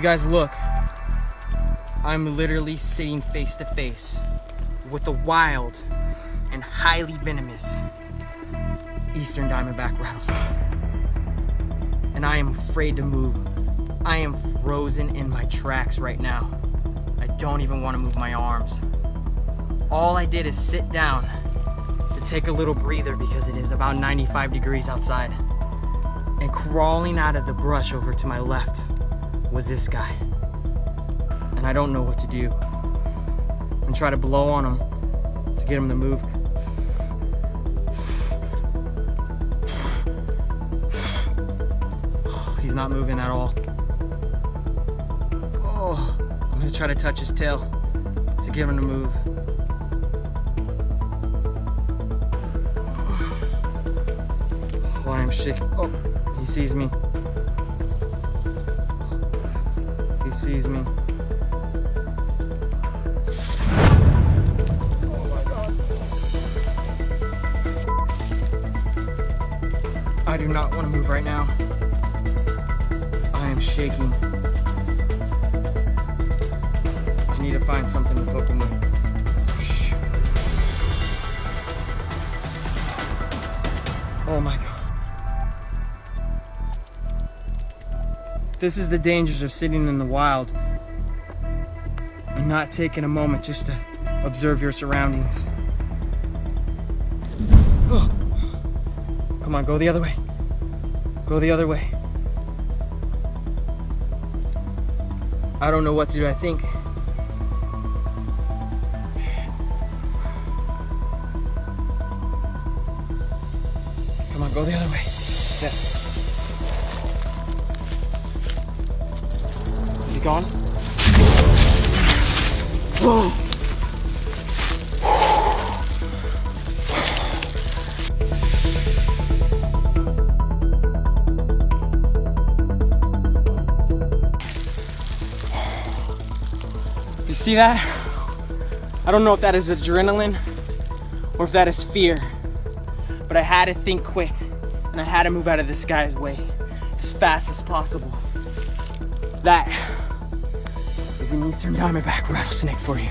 guys look, I'm literally sitting face to face with a wild and highly venomous eastern diamondback rattlesnake. And I am afraid to move. I am frozen in my tracks right now. I don't even want to move my arms. All I did is sit down to take a little breather because it is about 95 degrees outside. And crawling out of the brush over to my left was this guy. And I don't know what to do. And try to blow on him to get him to move. He's not moving at all. Oh, I'm gonna try to touch his tail to get him to move. Oh, I'm shaking. Oh, he sees me. He sees me. Oh my God. I do not want to move right now. I am shaking. I need to find something to poke him with. Oh my God. This is the dangers of sitting in the wild and not taking a moment just to observe your surroundings. Oh. Come on, go the other way. Go the other way. I don't know what to do, I think. Come on, go the other way. Yeah. Is he gone? Whoa! You see that? I don't know if that is adrenaline or if that is fear, but I had to think quick and I had to move out of this guy's way as fast as possible. That is an eastern diamondback rattlesnake for you.